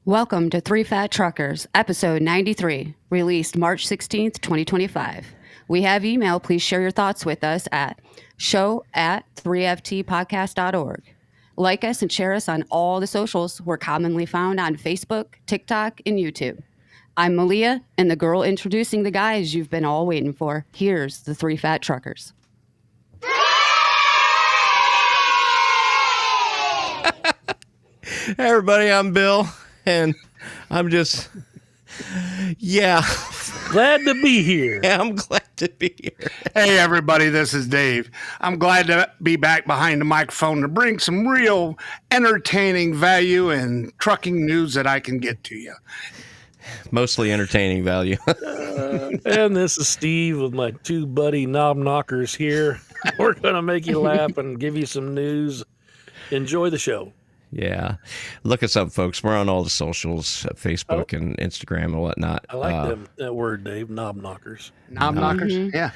Welcome to Three Fat Truckers, episode 93, released March 16th, 2025. We have email. Please share your thoughts with us at show@3ftpodcast.org. Like us and share us on all the socials. We're commonly found on Facebook, TikTok, and YouTube. I'm Malia, and the girl introducing the guys you've been all waiting for. Here's the Three Fat Truckers. Hey everybody, I'm Bill, and I'm just, glad to be here. Yeah, I'm glad to be here. Hey everybody, this is Dave. I'm glad to be back behind the microphone to bring some real entertaining value and trucking news that I can get to you. Mostly entertaining value. And this is Steve with my two buddy knob knockers here. We're going to make you laugh and give you some news. Enjoy the show. Yeah. Look us up, folks. We're on all the socials, Facebook and Instagram and whatnot. I like that word, Dave, knob knockers. Knob knockers? Yeah.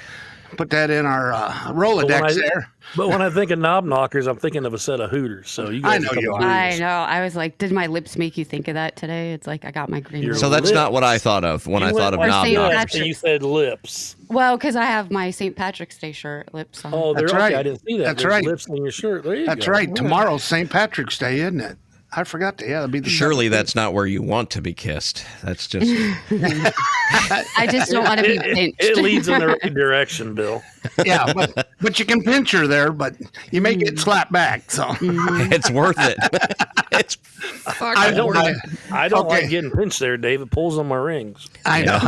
Put that in our Rolodex there. But when I think of knob knockers, I'm thinking of a set of Hooters. So you guys I know you are. I know. I was like, did my lips make you think of that today? It's like I got my green lips. So that's not what I thought of when I thought of knob knockers. You said lips. Well, because I have my St. Patrick's Day shirt, lips on. Oh, That's okay. right. I didn't see that. That's There's right. Lips on your shirt. There you That's go. right. Tomorrow's St. Patrick's Day, isn't it? I forgot to. Yeah, it'll be the Surely 17th. that's not where you want to be kissed. That's just... I just don't want to be pinched. It leads in the right direction, Bill. Yeah, but you can pinch her there, but you may get slapped back. So It's worth it. It's I don't Okay. like getting pinched there, Dave. It pulls on my rings. I know.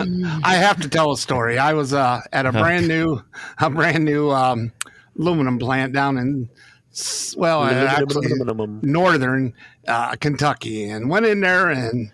I have to tell a story. I was at a brand new aluminum plant down in actually northern Kentucky, and went in there and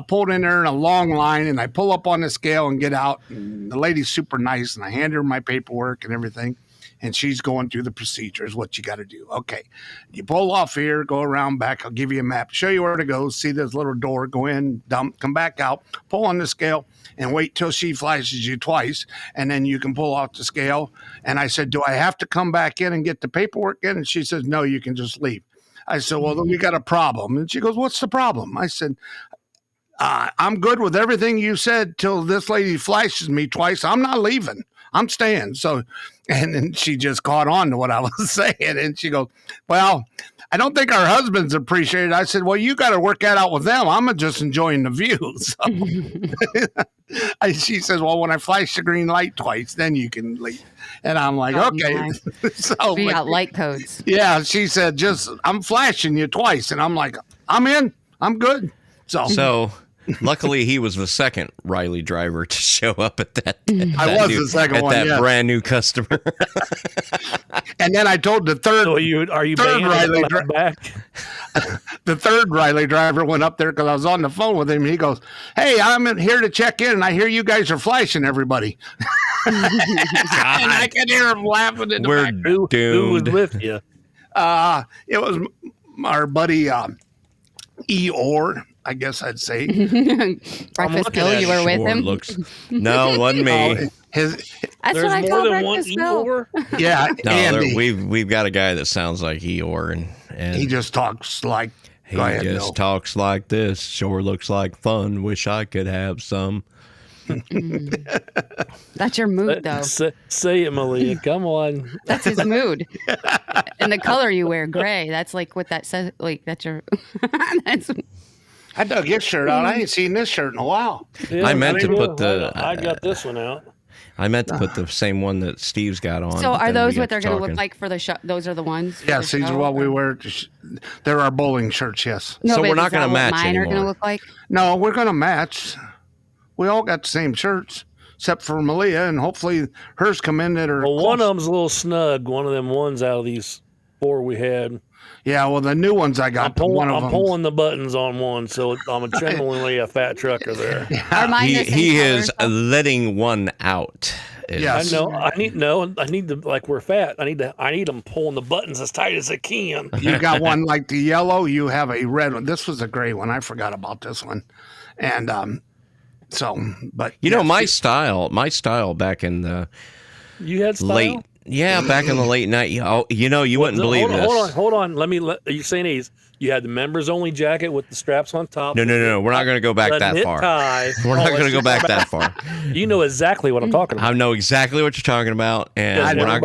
pulled in there in a long line, and I pull up on the scale and get out, and the lady's super nice, and I hand her my paperwork and everything, and she's going through the procedures, what you got to do. Okay, you pull off here, go around back, I'll give you a map, show you where to go, see this little door, go in, dump, come back out, pull on the scale, and wait till she flashes you twice, and then you can pull off the scale. And I said, do I have to come back in and get the paperwork in? And she says, no, you can just leave. I said, well, then we got a problem. And she goes, what's the problem? I said, I'm good with everything you said till this lady flashes me twice. I'm not leaving. I'm staying. So, and then she just caught on to what I was saying. And she goes, well, I don't think our husbands appreciate it. I said, well, you got to work that out with them. I'm just enjoying the view. So she says, well, when I flash the green light twice, then you can leave. And I'm like, okay. Nice. So We got light codes. yeah, she said, I'm flashing you twice. And I'm like, I'm in. I'm good. So luckily he was the second Riley driver to show up at that. I was the second one, that yeah. brand new customer. And then I told the third. So are you third banging Riley it back? The third Riley driver went up there because I was on the phone with him. He goes, hey, I'm in here to check in, and I hear you guys are flashing everybody. And I can hear him laughing in the We're back. Who was doomed. with you? It was our buddy E. Orr, I guess I'd say. Breakfast looking Bill, at you were with Sure him? No, it wasn't me. That's That's what I There's call more than one Breakfast Bill. Igor? yeah, No, Andy. we've got a guy that sounds like Eeyore, and He just talks like. he Go ahead, just Bill. talks like this. Sure looks like fun. Wish I could have some. That's your mood, though. Say it, Malia. Come on. That's his mood. And the color you wear, gray. That's like what that says. Like, that's your. That's. I dug his shirt out. I ain't seen this shirt in a while. Yeah, I meant to will. put the- I got this one out. I meant to put the same one that Steve's got on. So but are then those we what got they're going to look talking. like for the show? Those are the ones? for Yes, the these are show? what we wear. They're our bowling shirts, yes. No, So but we're not is that gonna what match mine are going to anymore. look like? No, we're going to match. We all got the same shirts, except for Malia, and hopefully hers come in that are Well, one close. of them's a little snug. One of them ones out of these four we had. Yeah, well, the new ones I got. I'm pulling the buttons on one, so I'm genuinely a fat trucker there. Are mine the same He color is and stuff? letting one out. Yes. I know. I need to, like, we're fat. I need them pulling the buttons as tight as I can. You got one like the yellow. You have a red one. This was a gray one. I forgot about this one. And but You know, my style back in the You had style? late Yeah, back in the late night. You wouldn't believe this. Hold on. Are you saying these? You had the members only jacket with the straps on top. No. We're not going to go back that far. We're not going to go back that far. You know exactly what I'm talking about. I know exactly what you're talking about, and we're not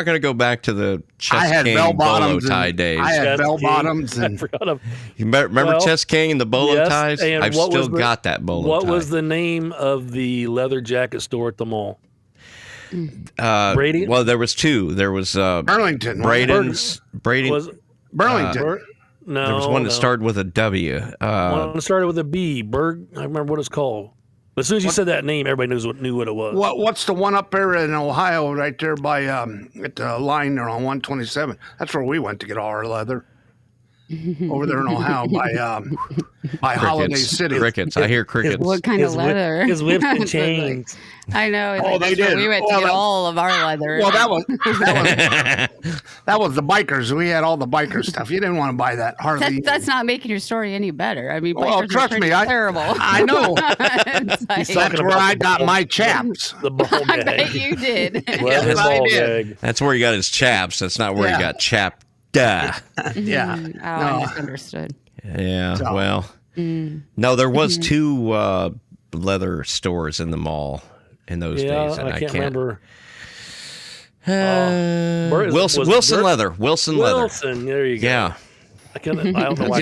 going to go back to the Chess King bolo tie days. I had bell bottoms. I forgot of. You remember Chess King and the bolo ties? And I've still got that bolo tie. What was the name of the leather jacket store at the mall? Brady? Well, there was two. There was Burlington. Braden's. Burlington. No, there was one that started with a W. One that started with a B. Berg. I remember what it's called. But as soon as you said that name, everybody knew what it was. What's the one up there in Ohio, right there by at the line there on 127? That's where we went to get all our leather. Over there in Ohio by Holiday City. Crickets. I hear crickets. What kind of leather? His whips and chains. I know. Oh, they did. We went to get all of our leather. Well, that was the bikers. We had all the biker stuff. You didn't want to buy that hardly. That's not making your story any better. I mean, well, trust me, terrible. I know. Like, that's where I got my chaps. The ball gag. I bet you did. Yes, I did. That's where he got his chaps. That's not where he got chapped. Yeah. I misunderstood. Yeah. So. Well, no, there was two leather stores in the mall in those days, and I can't remember. Wilson Leather. Wilson Leather. Wilson. There you go. Yeah. I don't know why.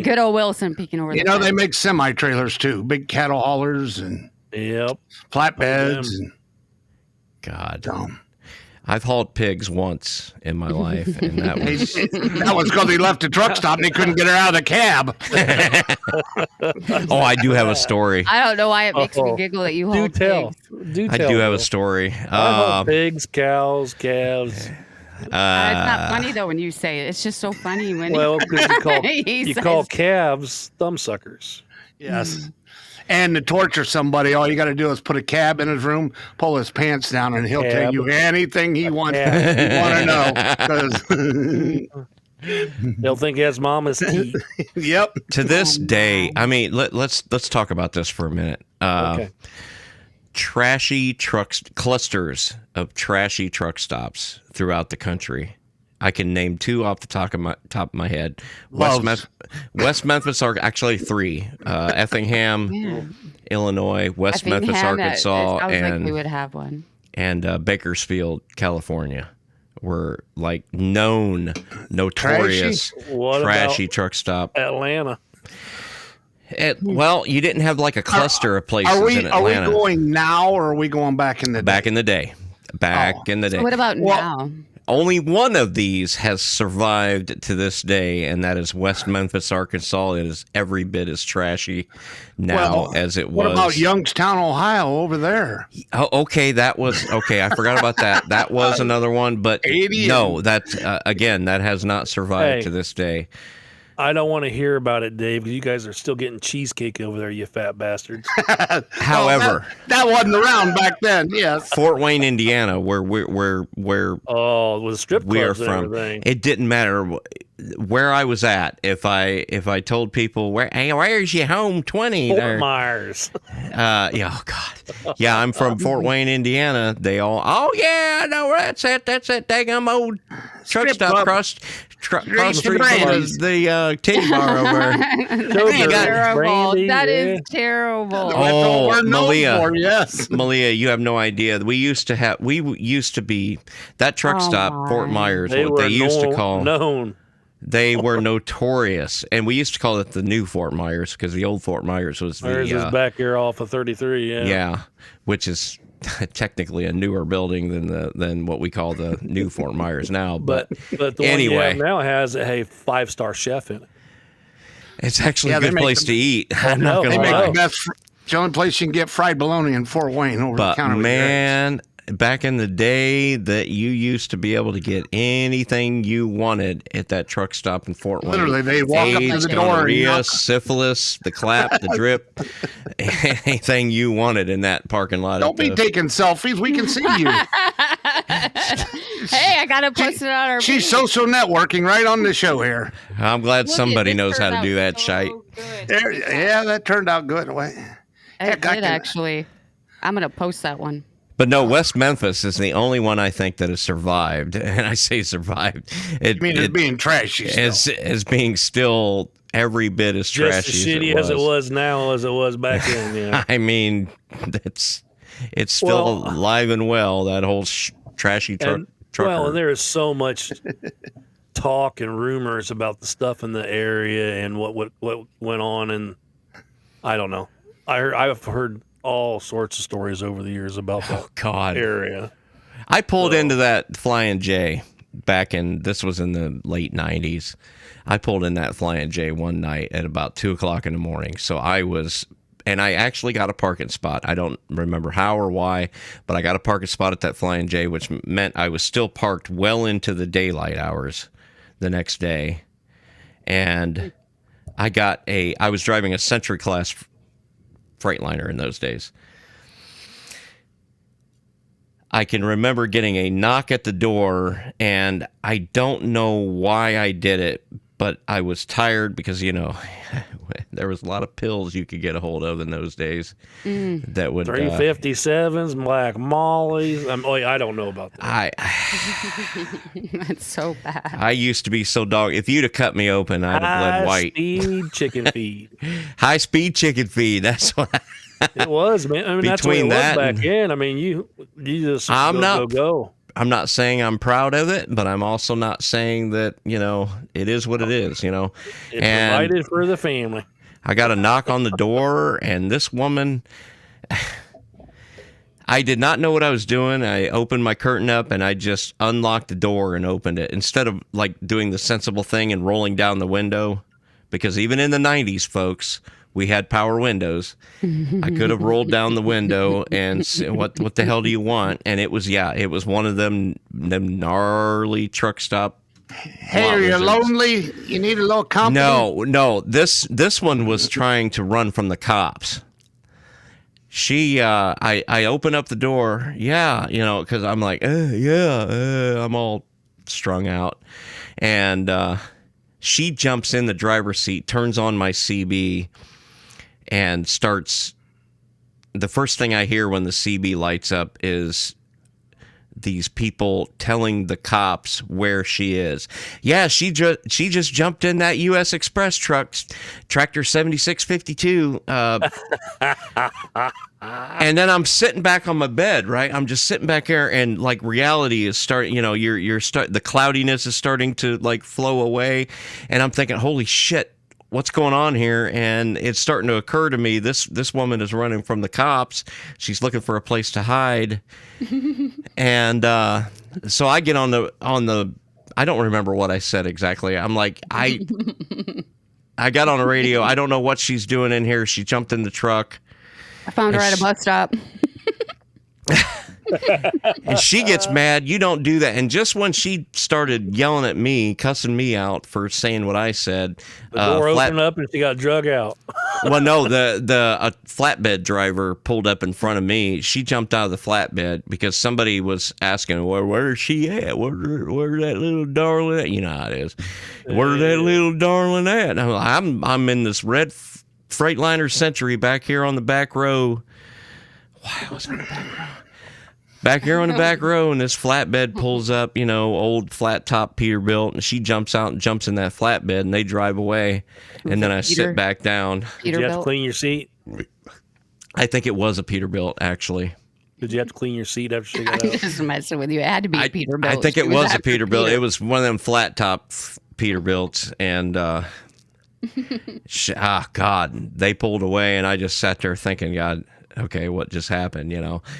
Good old Wilson peeking over. They make semi trailers too, big cattle haulers and flatbeds. And, God. Dumb. I've hauled pigs once in my life, and that was because he left the truck stop and he couldn't get her out of the cab. Oh, I do have a story. I don't know why it makes me giggle that you haul pigs. I do have a story. Pigs, cows, calves. It's not funny though when you say it. It's just so funny when you call calves thumbsuckers. Yes. And to torture somebody, all you got to do is put a cab in his room, pull his pants down, and he'll tell you anything he wants to know. They'll think he has mama's teeth. Yep. To this day, I mean, let's talk about this for a minute. Okay. Trashy trucks, clusters of trashy truck stops throughout the country. I can name two off the top of my head. West Memphis, actually three. Effingham, Illinois, West Memphis, Arkansas, and we would have one. And Bakersfield, California, were like notorious trashy truck stop. Atlanta. Well, you didn't have like a cluster of places in Atlanta. Are we going now, or are we going back in the day? Back in the day. So what about now? Only one of these has survived to this day, and that is West Memphis, Arkansas. It is every bit as trashy now as it was. What about Youngstown, Ohio, over there? Oh, okay, that was okay. I forgot about that. That was another one, but no, that again, that has not survived to this day. I don't want to hear about it, Dave, because you guys are still getting cheesecake over there, you fat bastards. However, that wasn't around back then. Yes, Fort Wayne, Indiana, where with strip clubs we are from. It didn't matter where I was at. If I told people where's your home 20 Fort Myers. Oh God, yeah, I'm from Fort Wayne, Indiana. They all, I know that's it. Daggum old truck stop across the street from the titty bar over. Terrible. That is terrible. Oh, Malia. Yes, Malia, you have no idea. We used to be that truck stop, Fort Myers. They used to call known. They were notorious, and we used to call it the new Fort Myers because the old Fort Myers was Myers is back here off of 33. Yeah, which is technically a newer building than what we call the new Fort Myers now. But the anyway, one you have now has a 5-star chef in it. It's actually a good place to eat. I'm not they gonna make lie. the best. It's the only place you can get fried bologna in Fort Wayne over the counter. Man, back in the day that you used to be able to get anything you wanted at that truck stop in Fort Wayne. Literally, they walk up to the door. Gonorrhea, syphilis, the clap, the drip, anything you wanted in that parking lot. Don't be taking selfies. We can see you. Hey, I got to post it on our She's social networking right on the show here. I'm glad somebody knows how to do that shite. Yeah, that turned out good. It did, actually. I'm going to post that one. But no, West Memphis is the only one I think that has survived, and I say survived. It being trashy still. As being still every bit as trashy just as shitty as it was now as it was back then. Yeah. I mean, it's still alive and well. That whole trashy trucker. Well, and there is so much talk and rumors about the stuff in the area and what went on, and I don't know. I've heard all sorts of stories over the years about that area. I pulled into that Flying J this was in the late 90s. I pulled in that Flying J one night at about 2:00 in the morning. So and I actually got a parking spot. I don't remember how or why, but I got a parking spot at that Flying J, which meant I was still parked well into the daylight hours the next day. And I was driving a Century Class Freightliner in those days. I can remember getting a knock at the door, and I don't know why I did it, but I was tired because, there was a lot of pills you could get a hold of in those days that would 357s, Black Mollies. I don't know about that. That's so bad. I used to be so dog. If you'd have cut me open, I'd have bled white. High-speed chicken feed. High-speed chicken feed. That's what it was, man. I mean, that's what it was back then. I mean, you just go. I'm not saying I'm proud of it, but I'm also not saying that, it is what it is, It's provided for the family. I got a knock on the door, and this woman, I did not know what I was doing. I opened my curtain up, and I just unlocked the door and opened it instead of like doing the sensible thing and rolling down the window, because even in the 90s, folks, we had power windows. I could have rolled down the window and said, what the hell do you want? And it was one of them gnarly truck stop. Hey, are you lonely? You need a little company? No. This one was trying to run from the cops. I open up the door. Yeah, because I'm like, I'm all strung out. And she jumps in the driver's seat, turns on my CB, and starts. The first thing I hear when the CB lights up is these people telling the cops where she is. Yeah, she just jumped in that U.S. Express truck, tractor 7652. And then I'm sitting back on my bed, right? I'm just sitting back here, and like reality is starting. The cloudiness is starting to like flow away, and I'm thinking, holy shit, what's going on here? And it's starting to occur to me, this woman is running from the cops. She's looking for a place to hide. And so I get on the I don't remember what I said exactly. I'm like, I got on the radio. I don't know what she's doing in here. She jumped in the truck. I found her at a bus stop. And she gets mad. You don't do that. And just when she started yelling at me, cussing me out for saying what I said, the door opened up and she got drug out. Well, no, the flatbed driver pulled up in front of me. She jumped out of the flatbed because somebody was asking, where is she at? Where's that little darling at? You know how it is. Where's that little darling at? And I'm in this red Freightliner Century back here on the back row. Why was I on the back row? Back here on the back row, and this flatbed pulls up, old flat top Peterbilt, and she jumps out and jumps in that flatbed, and they drive away. And then I sit back down. Did you have to clean your seat? I think it was a Peterbilt, actually. Did you have to clean your seat after she got out? I'm just messing with you. It had to be a Peterbilt. I think it was a Peterbilt. It was one of them flat top Peterbilts, and God, they pulled away, and I just sat there thinking, God, okay, what just happened?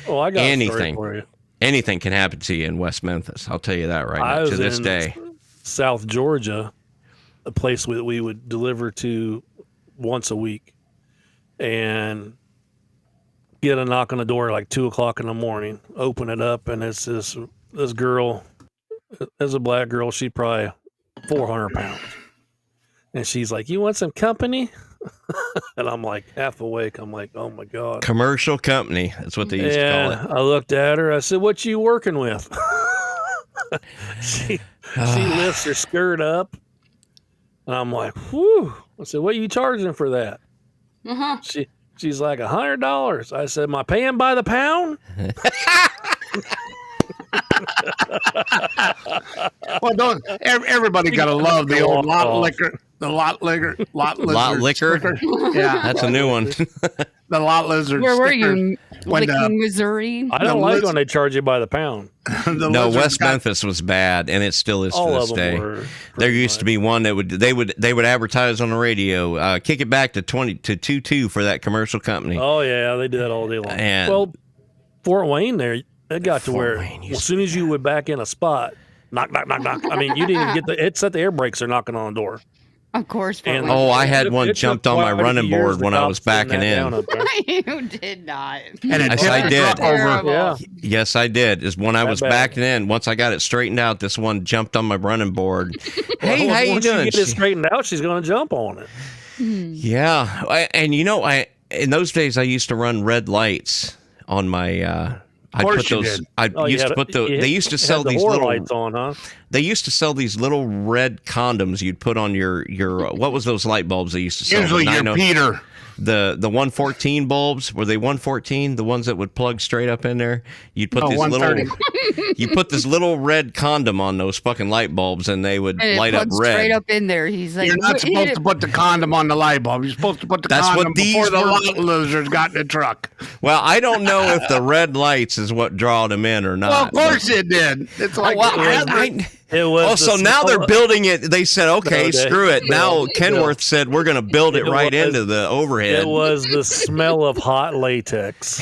Oh, I got anything, a story for you. Anything can happen to you in West Memphis. I'll tell you that right now. To this day, South Georgia, a place that we would deliver to once a week, and get a knock on the door like 2:00 in the morning. Open it up, and it's this girl. As a black girl, she's probably 400 pounds, and she's like, "You want some company?" And I'm like half awake. I'm like, oh my God. Commercial company. That's what they used to call it. I looked at her. I said, what you working with? She lifts her skirt up. And I'm like, whew. I said, what are you charging for that? She's like, $100. I said, am I paying by the pound? Well, don't everybody got to love the old lot liquor. The lot lizard. Lot liquor? Sticker. Yeah, That's a new one. The lot lizard. Where were sticker. you? Licking, Missouri? I don't like when they charge you by the pound. No, West Memphis was bad, and it still is to All this of them day. were There used to be one that they would advertise on the radio, kick it back to 2.2 for that commercial company. Oh yeah, they did that all day long. And- well, Fort Wayne there, it got to Fort where Wayne used as soon as you would back in a spot, knock, knock, knock, knock. I mean, you didn't even get the. It set the air brakes are knocking on the door. Of course. And- Fort Oh, I had It- one it jumped took on my quite a running few years board for when I cops was getting backing that in. down up there. Wayne. You did not. And it Yes, tipped I the did. truck over. Terrible. Yeah. Yes, I did. Is when I was bad. backing in. Once I got it straightened out, this one jumped on my running board. Hey, Well, how you once doing? you get it straightened out, she's going to jump on it. Yeah, and in those days I used to run red lights on my. I course put you those. did. I Oh, you used to had put the. you They used to had sell the these whore little. lights on, huh? They used to sell these little red condoms you'd put on your. What was those light bulbs they used to sell? Usually, The you're 90 Peter. The 114 bulbs, were they 114? The ones that would plug straight up in there. You'd put No, these little. 130. You put this little red condom on those fucking light bulbs, and they would And it light up plugs red. straight up in there. He's like, You're not "What supposed is to it?" put the condom on the light bulb. You're supposed to put the That's what condom these before the were. lot lizards got in the truck. Well, I don't know if the red lights is what drawed them in or not. Well, of course it did. It's like Well, It was. oh, the so now they're smell- building it. They said, okay, No, screw it. Now no. Kenworth said we're going to build it It right was- into the overhead. It was the smell of hot latex.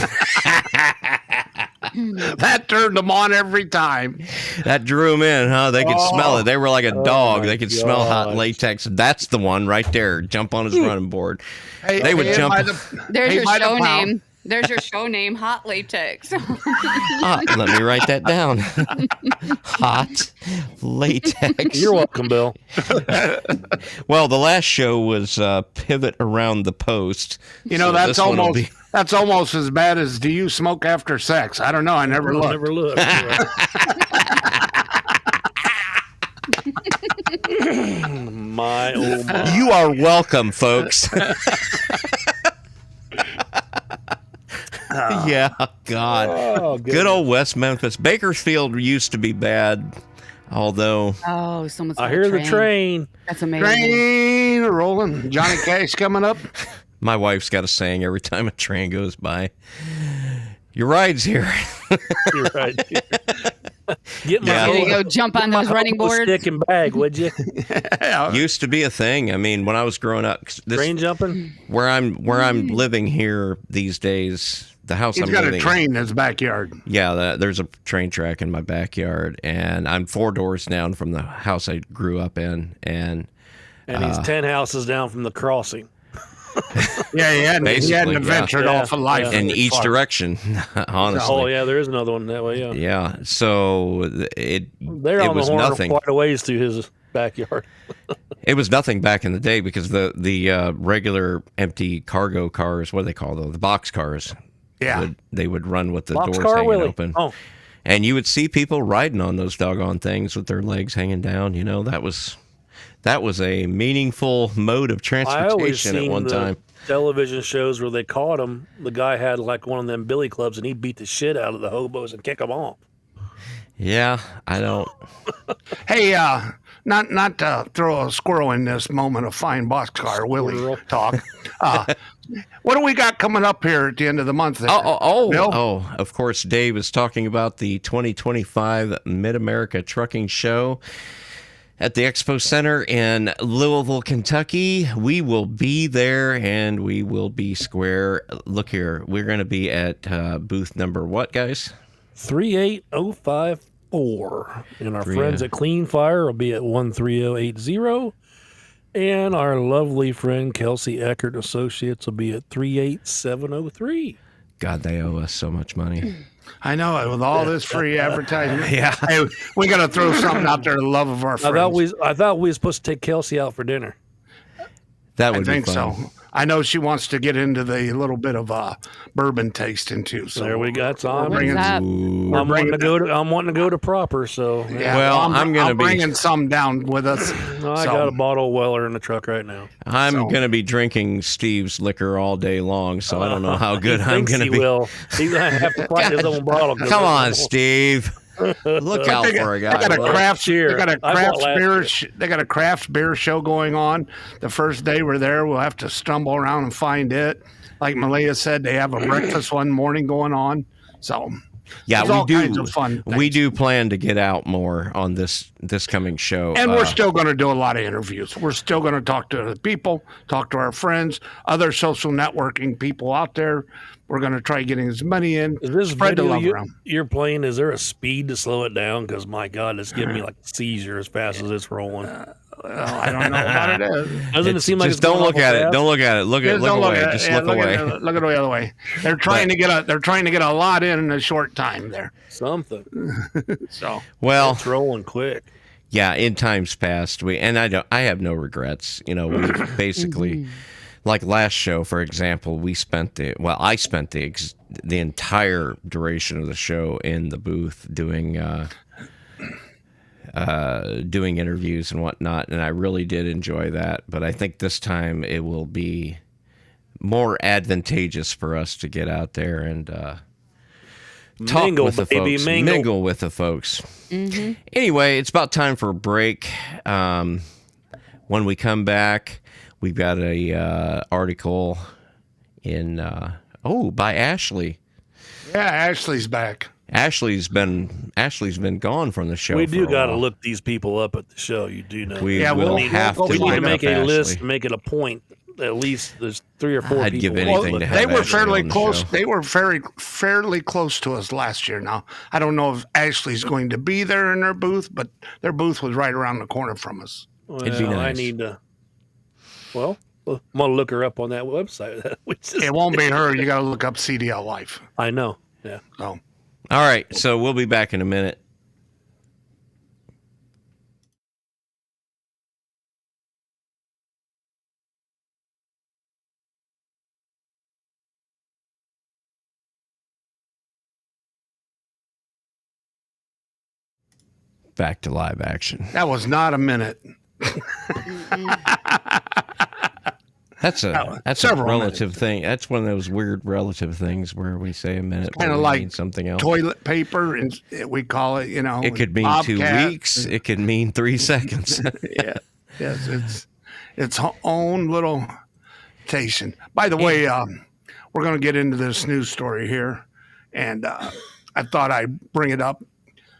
that turned them on every time. That drew them in, huh? They could smell it. They were like a dog. my They could smell hot gosh. latex. That's the one right there. Jump on his running board. Hey, They would hey, jump. by the- There's hey, your by the show pound. name. There's your show name, Hot Latex. Let me write that down. Hot latex. You're welcome, Bill. Well, the last show was Pivot Around the Post. You know, So that's this one will almost be- that's almost as bad as do you smoke after sex? I don't know. I never looked. Never looked. My oh my. You are welcome, folks. Yeah, God. Oh, Good old West Memphis. Bakersfield used to be bad, although Oh, someone's I got a hear the train. That's amazing. Train rolling. Johnny Cash coming up. my wife's got a saying every time a train goes by. Your ride's here. You're right. Get my Yeah. There you go. Jump on those running boards. stick and bag, would you? Used to be a thing. I mean, when I was growing up, Train jumping. where I'm living here these days, the house He's I'm got living a train in his backyard. Yeah, there's a train track in my backyard, and I'm 4 doors down from the house I grew up in, and And he's 10 houses down from the crossing. Yeah, he hadn't Basically, yeah. ventured Yeah, off of life. yeah. in very each far. direction, honestly. Oh, yeah, there is another one that way, yeah. Yeah, so it They're it on the was horn nothing. quite a ways through his backyard. It was nothing back in the day because the regular empty cargo cars, what do they call those? The box cars. Yeah. They would run with the Box doors car hanging Willie. open. Oh, And you would see people riding on those doggone things with their legs hanging down. You know, that was a meaningful mode of I always transportation at seen one the time. television shows where they caught him. The guy had like one of them billy clubs, and he beat the shit out of the hobos and kick them off. Yeah, I don't. Hey, not to throw a squirrel in this moment of fine boxcar Willie talk. What do we got coming up here at the end of the month? There? Bill? Oh, of course, Dave is talking about the 2025 Mid-America Trucking Show at the Expo Center in Louisville, Kentucky. We will be there, and we will be square. Look here, we're going to be at booth number what, guys? 38054. And our friends at Clean Fire will be at 13080. And our lovely friend Kelsey Eckert Associates will be at 38703. God, they owe us so much money. I know, with all this free advertising. Yeah. Hey, we got to throw something out there to the love of our I friends. thought we were supposed to take Kelsey out for dinner. That I would think be fun. so. I know she wants to get into the little bit of bourbon tasting too. So There we go. That's on. bringing- What's that? we're I'm wanting bringing- to go to proper. So Yeah, Well, I'm gonna be- bringing some down with us. I got a bottle of Weller in the truck right now. I'm So- going to be drinking Steve's liquor all day long, so I don't know how good He I'm thinks going to he be. will. He's gonna have to find his own bottle. 'cause Come I on, don't know. Steve. Look out for a guy. They got a craft year. They got a I bought craft last beer. year. They got a craft beer show going on. The first day we're there, we'll have to stumble around and find it. Like Malia said, they have a breakfast one morning going on. So yeah, there's we all do. kinds of fun We things. do plan to get out more on this coming show, And we're still going to do a lot of interviews. We're still going to talk to the people, talk to our friends, other social networking people out there. We're going to try getting as many in. Is this Spread the video love around. you're playing? Is there a speed to slow it down? Because my God, it's giving me like a seizure as fast as it's rolling. Well, I don't know what it is. Doesn't it seem like just it's don't going look awful at it. fast? Don't look at it. Look away. At it. Just Yeah, look away. Look at the other way. They're trying to get a lot in a short time there. Something. So Well, It's rolling quick. yeah, in times past, I have no regrets. We basically, like last show, for example, I spent the entire duration of the show in the booth doing interviews and whatnot, and I really did enjoy that. But I think this time it will be more advantageous for us to get out there and talk Mingle, with the baby, folks, mingle. with the folks. Anyway, it's about time for a break. When we come back, we've got a article by Ashley. yeah, Ashley's back. Ashley's been gone from the show. We for do a got to while. look these people up at the show. You do know. We Yeah, will we'll have go to we need to look make up a list, Ashley. make it a point. At least there's 3 or 4 I'd people. give anything Well, to have they were Ashley fairly on the close. show. They were fairly close to us last year. Now I don't know if Ashley's going to be there in their booth, but their booth was right around the corner from us. Well, It'd be I nice. need to. Well, I'm gonna look her up on that website. It won't be her. You got to look up CDL Life. I know. Yeah. So All right, so we'll be back in a minute. Back to live action. that was not a minute. That's a several relative thing. That's one of those weird relative things where we say a minute, Kind but of we like mean something else. toilet paper, and we call it. It could mean Bobcat. 2 weeks. It could mean 3 seconds. Yeah. Yes, it's own little station. By the way, we're going to get into this news story here, and I thought I'd bring it up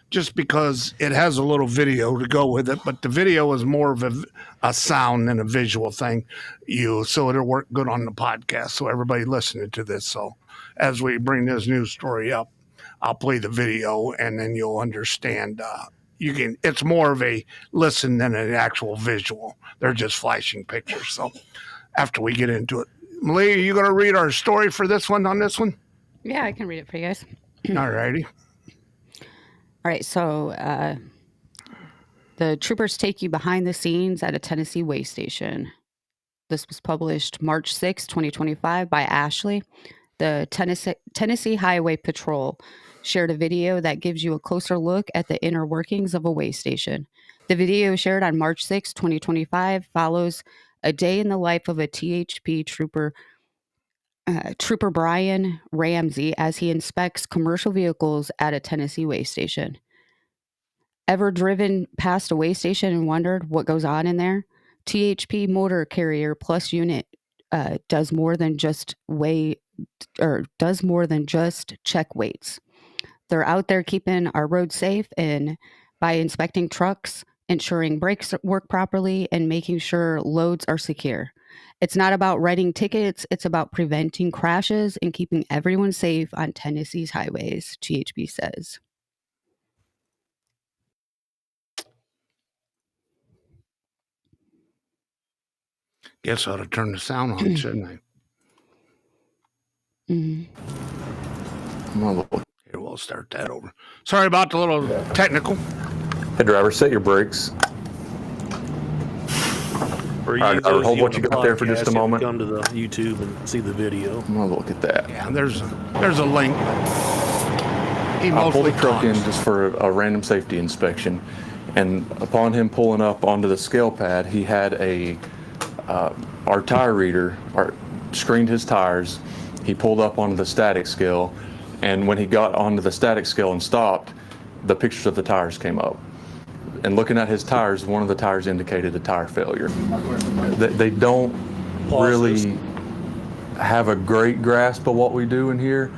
just because it has a little video to go with it, but the video is more of a sound than a visual thing. So it'll work good on the podcast. So everybody listening to this. So as we bring this news story up, I'll play the video, and then you'll understand. It's more of a listen than an actual visual. They're just flashing pictures. So after we get into it, Malia, are you going to read our story for this one on this one? Yeah, I can read it for you guys. All righty. All right, so the troopers take you behind the scenes at a Tennessee way station. This was published March 6, 2025 by Ashley. The Tennessee Highway Patrol shared a video that gives you a closer look at the inner workings of a way station. The video shared on March 6, 2025 follows a day in the life of a THP trooper, Trooper Brian Ramsey, as he inspects commercial vehicles at a Tennessee way station. Ever driven past a way station and wondered what goes on in there? THP Motor Carrier Plus Unit does more than just check weights. They're out there keeping our roads safe, and by inspecting trucks, ensuring brakes work properly, and making sure loads are secure. It's not about writing tickets, it's about preventing crashes and keeping everyone safe on Tennessee's highways, THP says. Guess I ought to turn the sound on, shouldn't I? Mhm. Here, we'll start that over. Sorry about the little technical. Hey, driver, set your brakes. For right, those hold you what on you the got there for just a podcast, you have moment. to Come to the YouTube and see the video. I'm gonna look at that. Yeah, there's a link. He I pulled mostly the truck in talks. just for a random safety inspection, and upon him pulling up onto the scale pad, he had our tire reader screened his tires. He pulled up onto the static scale, and when he got onto the static scale and stopped, the pictures of the tires came up. And looking at his tires, one of the tires indicated a tire failure. They don't really have a great grasp of what we do in here.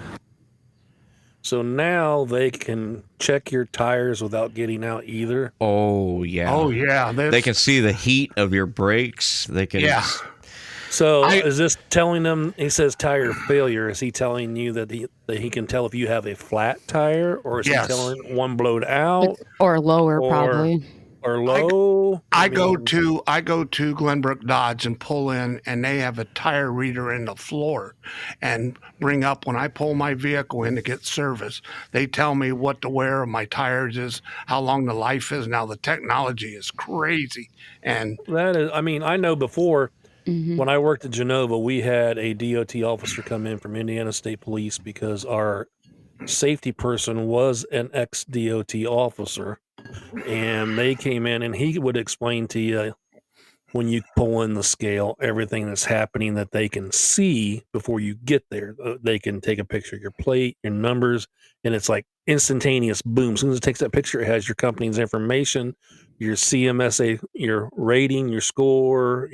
So now they can check your tires without getting out either. Oh yeah. Oh yeah. They can see the heat of your brakes. They can. Yeah. So is this telling them? He says tire failure. Is he telling you that he can tell if you have a flat tire, or is he telling one blowed out or lower probably? Or low. I go to Glenbrook Dodge and pull in, and they have a tire reader in the floor, and bring up when I pull my vehicle in to get service. They tell me what the wear of my tires is, how long the life is. Now the technology is crazy, and that is. I mean, I know before when I worked at Genova, we had a DOT officer come in from Indiana State Police because our safety person was an ex-DOT officer. And they came in, and he would explain to you when you pull in the scale, everything that's happening that they can see before you get there. They can take a picture of your plate, your numbers, and it's like instantaneous boom. As soon as it takes that picture, it has your company's information, your CMSA, your rating, your score,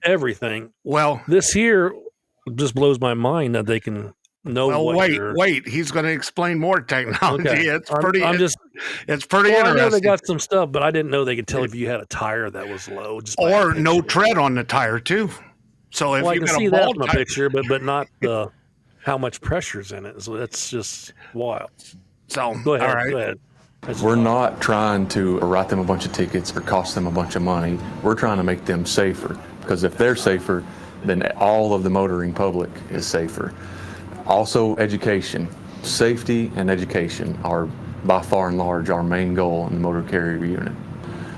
everything. Well, this here just blows my mind that they can know. Well, wait. He's going to explain more technology. Okay. It's pretty interesting. I know they got some stuff, but I didn't know they could tell if you had a tire that was low. Or no tread on the tire, too. So if you can see that from a picture, but not how much pressure's in it. So that's just wild. So, go ahead. All right. Go ahead. We're not trying to write them a bunch of tickets or cost them a bunch of money. We're trying to make them safer, because if they're safer, then all of the motoring public is safer. Also, education. Safety and education are by far and large our main goal in the motor carrier unit.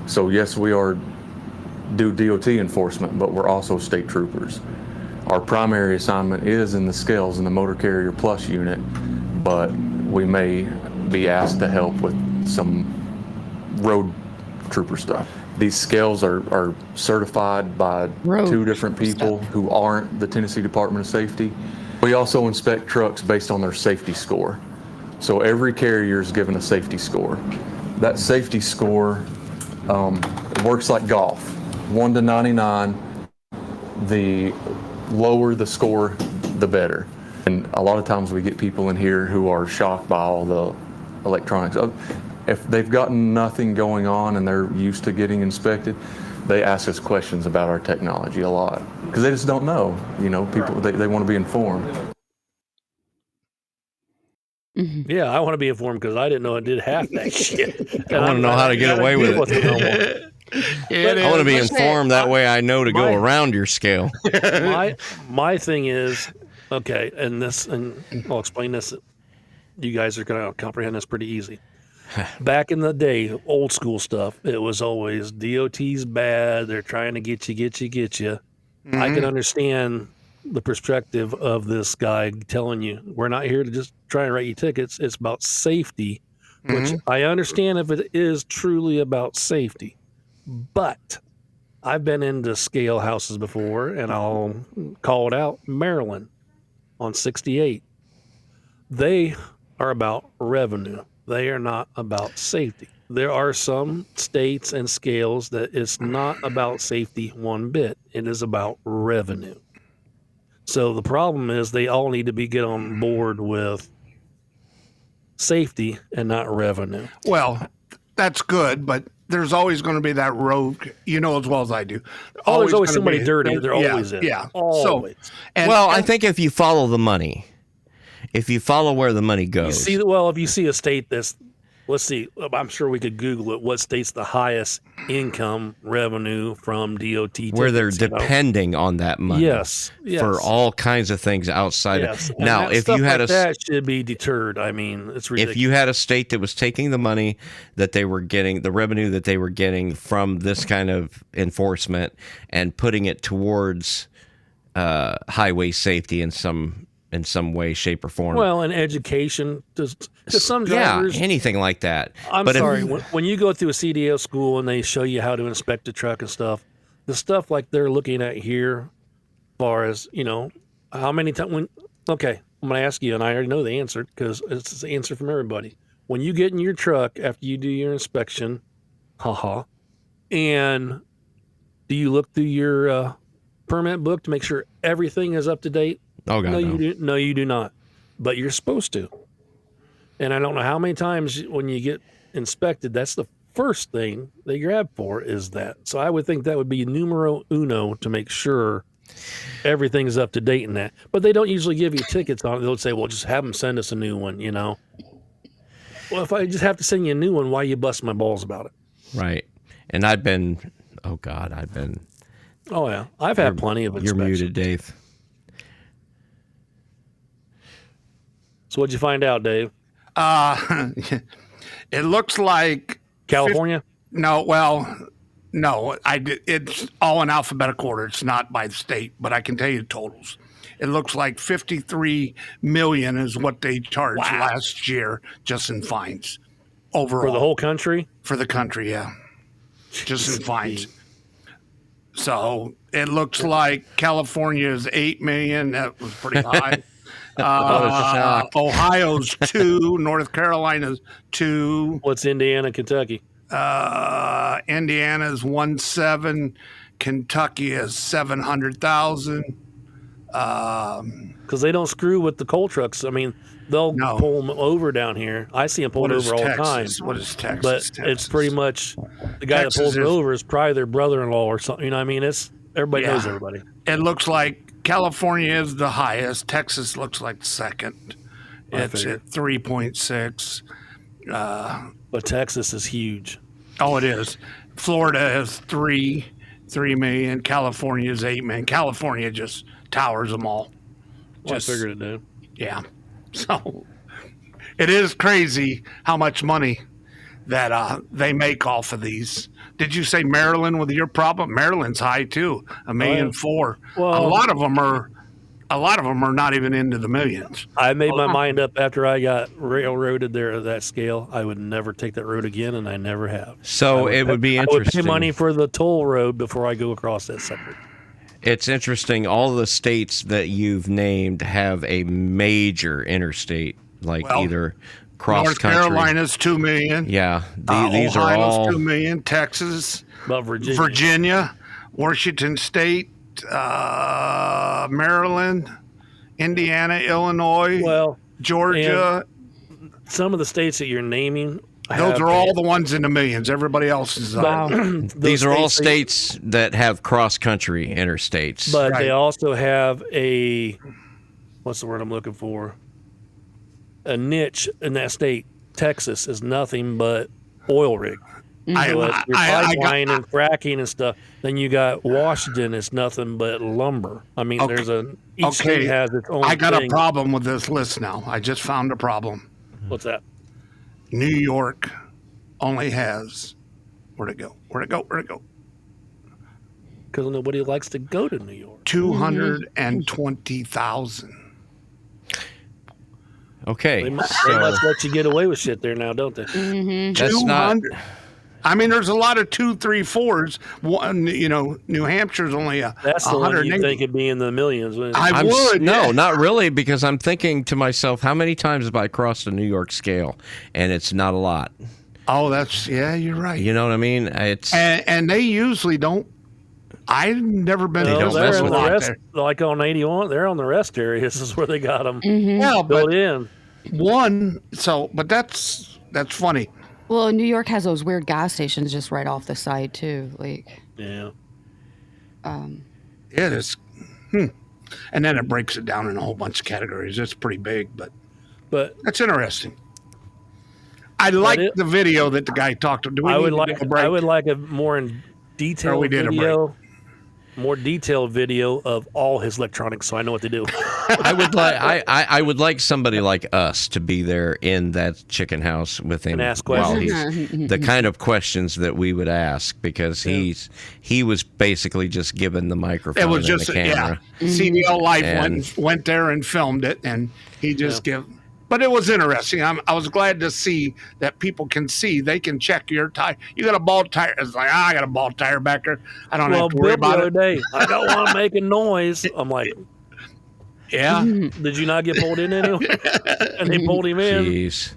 So yes, we do DOT enforcement, but we're also state troopers. Our primary assignment is in the scales in the Motor Carrier Plus unit, but we may be asked to help with some road trooper stuff. These scales are certified by two different people who aren't the Tennessee Department of Safety. We also inspect trucks based on their safety score. So every carrier is given a safety score. That safety score works like golf, 1 to 99. The lower the score, the better. And a lot of times we get people in here who are shocked by all the electronics. If they've gotten nothing going on and they're used to getting inspected, they ask us questions about our technology a lot because they just don't know. People they want to be informed. Yeah, I want to be informed because I didn't know it did half that shit. I want to know how to get away with it. I want to be informed that way. I know to go around your scale. My thing is okay, and I'll explain this. You guys are going to comprehend this pretty easy. Back in the day, old school stuff, it was always DOT's bad. They're trying to get you. Mm-hmm. I can understand the perspective of this guy telling you, we're not here to just try and write you tickets. It's about safety, which I understand if it is truly about safety. But I've been into scale houses before, and I'll call it out, Maryland on 68. They are about revenue. They are not about safety. There are some states and scales that it's not about safety one bit. It is about revenue. So the problem is they all need to get on board with safety and not revenue. Well, that's good, but there's always going to be that rogue, as well as I do. There's always somebody dirty. They're always in. Yeah. Always. I think if you follow the money, if you follow where the money goes. If you see a state that's, let's see, I'm sure we could Google it. What state's the highest income revenue from DOT tickets, where they're depending on that money. Yes. For all kinds of things outside. Yes. Now, if you had that should be deterred. I mean, it's ridiculous. If you had a state that was taking the money that they were getting, the revenue that they were getting from this kind of enforcement and putting it towards highway safety in some way, shape, or form. Well, and education to some drivers. Yeah, anything like that. I'm sorry. When you go through a CDL school and they show you how to inspect a truck and stuff, the stuff like they're looking at here, as far as, how many times, okay, I'm going to ask you, and I already know the answer because it's the answer from everybody. when you get in your truck after you do your inspection, and do you look through your permit book to make sure everything is up to date? Oh, God, No, you do not. But you're supposed to. And I don't know how many times when you get inspected, that's the first thing they grab for is that. So I would think that would be numero uno to make sure everything's up to date in that. But they don't usually give you tickets on it. They'll say, well, just have them send us a new one, Well, if I just have to send you a new one, why you bust my balls about it? Right. And I've been, oh, God, Oh, yeah. I've had plenty of inspections. You're muted, Dave. So what'd you find out, Dave? It looks like California? No, it's all in alphabetical order. It's not by the state, but I can tell you the totals. It looks like 53 million is what they charged last year just in fines overall. For the whole country? For the country, yeah. Just in fines. So it looks like California is 8 million. That was pretty high. Ohio's 2, North Carolina's 2. What's Indiana, Kentucky? Indiana's 1.7, Kentucky is 700,000. Because they don't screw with the coal trucks. I mean, they'll pull them over down here. I see them pulled over all the time. What is Texas? But it's pretty much the guy that pulls it over is probably their brother-in-law or something. You know what I mean? Everybody knows everybody. It looks like California is the highest. Texas looks like the second. It's at 3.6. But Texas is huge. Oh, it is. Florida is 3 million. California is 8 million. California just towers them all. I figured it did. Yeah. So it is crazy how much money that they make off of these. Did you say Maryland with your problem? Maryland's high too, $1.4 million. Well, a lot of them are not even into the millions. I made my mind up after I got railroaded there at that scale. I would never take that road again, and I never have. So it would be interesting. I would pay money for the toll road before I go across that sucker. It's interesting. All the states that you've named have a major interstate, either cross North country. Carolina's 2 million. Yeah, these are Ohio's all 2 million. Texas, but Virginia, Washington State, Maryland, Indiana, Illinois, Georgia. Some of the states that you're naming. Those are all the ones in the millions. Everybody else is These are all states that have cross-country interstates. But they also have what's the word I'm looking for? A niche in that state. Texas is nothing but oil rig. So your pipeline and fracking and stuff. Then you got Washington is nothing but lumber. I mean, each state has its own I got a problem with this list now. I just found a problem. What's that? New York only has where'd it go? Because nobody likes to go to New York. 220,000. Okay, they must let you get away with shit there now, don't they? Mm-hmm. That's not. I mean, there's a lot of 2, 3, 4s. One, New Hampshire's only That's the one you think would be in the millions. I would. No, not really, because I'm thinking to myself, how many times have I crossed a New York scale? And it's not a lot. Oh, you're right. You know what I mean? It's and they usually don't. I've never been. They don't mess with the rest, like on 81. They're on the rest areas. Is where they got them. Mm-hmm. Yeah, built in. But that's funny. Well, New York has those weird gas stations just right off the side too. Yeah. It is. And then it breaks it down in a whole bunch of categories. It's pretty big, but that's interesting. I like the video that the guy talked to. I would like a more in detail video. More detailed video of all his electronics, so I know what to do. I would like somebody like us to be there in that chicken house with him and ask questions. The kind of questions that we would ask, because he was basically just given the microphone. It was and just the camera. CDL Life went there and filmed it, and he just give. But it was interesting. I was glad to see that people can see. They can check your tire. You got a bald tire. It's like, I got a bald tire back there. I don't have to worry about it. Day, I don't want to make a noise. I'm like, Yeah. Did you not get pulled in anyway? And they pulled him in. Jeez.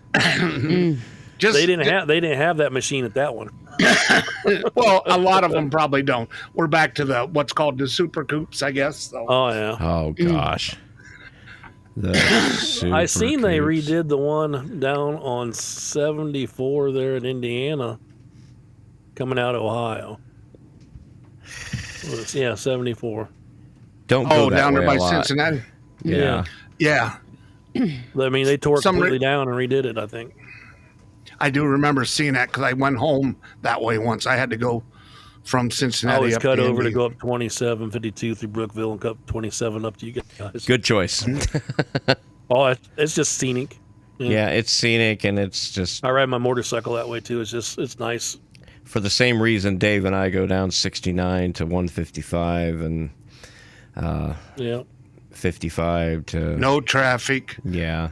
They didn't have that machine at that one. Well, a lot of them probably don't. We're back to what's called the super coupes, I guess. So. Oh yeah. Oh gosh. I seen they redid the one down on 74 there in Indiana, coming out of Ohio. Yeah, 74. Don't go that down way there by a lot. Cincinnati. Yeah. Yeah. I mean, they tore it completely down and redid it, I think. I do remember seeing that because I went home that way once. I had to go from Cincinnati. I was up cut to over Indy. to go up 2752 through Brookville and cut 27 up to you guys. Good choice. Oh, it's just scenic. Yeah, it's scenic and it's just. I ride my motorcycle that way too. It's nice. For the same reason, Dave and I go down 69 to 155 and 55 to. No traffic. Yeah.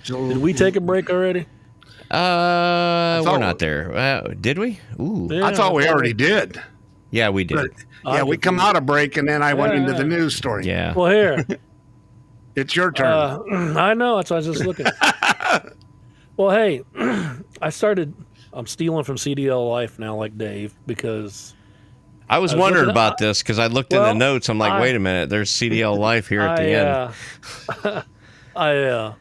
Did we take a break already? We're not there. Did we? Ooh. Yeah, I thought we already did. Yeah, we did. But, we come out of break and then I went into the news story. Yeah. Well, here. It's your turn. I know. That's what I was just looking. Well, hey, I'm stealing from CDL Life now, like Dave, because I was wondering about this because I looked in the notes. I'm like, wait a minute. There's CDL Life here at the end. I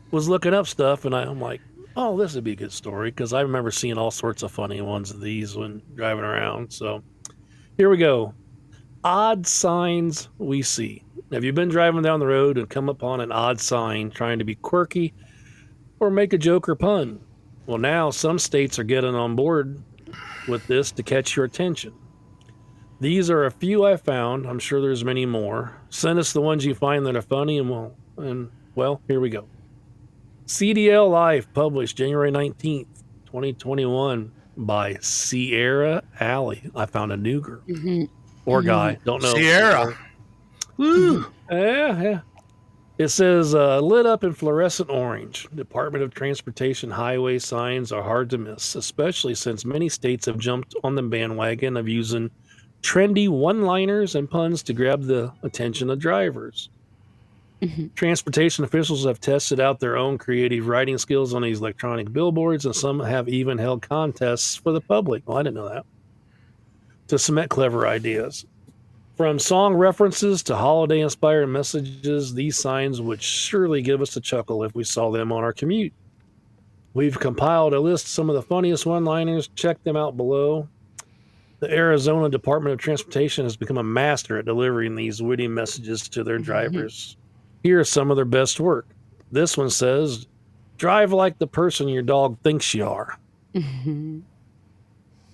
was looking up stuff, and I'm like, oh, this would be a good story, because I remember seeing all sorts of funny ones of these when driving around. So here we go. Odd signs we see. Have you been driving down the road and come upon an odd sign trying to be quirky or make a joke or pun? Well, now some states are getting on board with this to catch your attention. These are a few I found. I'm sure there's many more. Send us the ones you find that are funny, and here we go. CDL Life, published January 19th, 2021, by Sierra Alley. I found a new girl or guy. Don't know. Sierra. Woo. Yeah. It says, lit up in fluorescent orange. Department of Transportation highway signs are hard to miss, especially since many states have jumped on the bandwagon of using trendy one-liners and puns to grab the attention of drivers. Transportation officials have tested out their own creative writing skills on these electronic billboards, and some have even held contests for the public. Well, I didn't know that. To cement clever ideas. From song references to holiday-inspired messages, these signs would surely give us a chuckle if we saw them on our commute. We've compiled a list of some of the funniest one-liners. Check them out below. The Arizona Department of Transportation has become a master at delivering these witty messages to their drivers. Here are some of their best work. This one says, drive like the person your dog thinks you are. May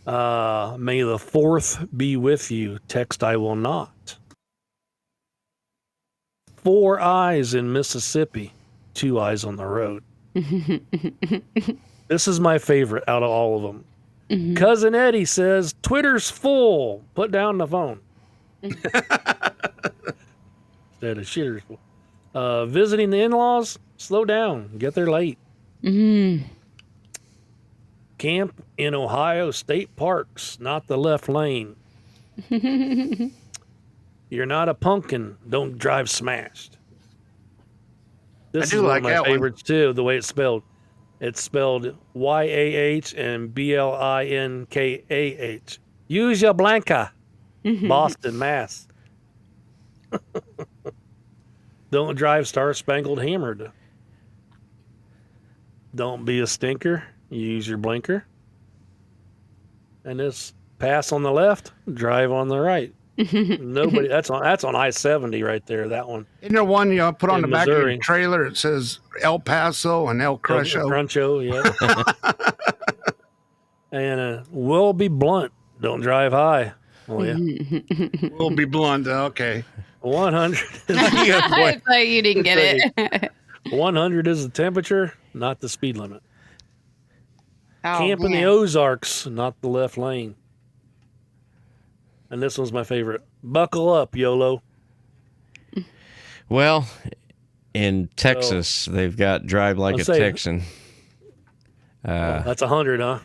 the 4th be with you. Text I will not. 4 eyes in Mississippi. 2 eyes on the road. This is my favorite out of all of them. Cousin Eddie says, Twitter's full. Put down the phone. Instead of shitter's full. Visiting the in-laws, slow down. Get there late. Camp in Ohio state parks, not the left lane. You're not a pumpkin. Don't drive smashed. This is one of my favorites too, the way it's spelled. It's spelled Y-A-H and B-L-I-N-K-A-H. Use your blanca. Boston, Mass. Don't drive star-spangled hammered. Don't be a stinker. Use your blinker. And this pass on the left, drive on the right. Nobody. That's on I-70 right there. That one. Isn't there one you put on the back of Missouri. your trailer? It says El Paso and El Cruncho. Cruncho, yeah. And we'll be blunt. Don't drive high. Oh yeah. We'll be blunt. Okay. 100. I thought you didn't get it. 100 is the temperature, not the speed limit. Oh, Camp in the Ozarks, not the left lane. And this one's my favorite. Buckle up, YOLO. Well, in Texas, they've got drive like a Texan. That's 100, huh?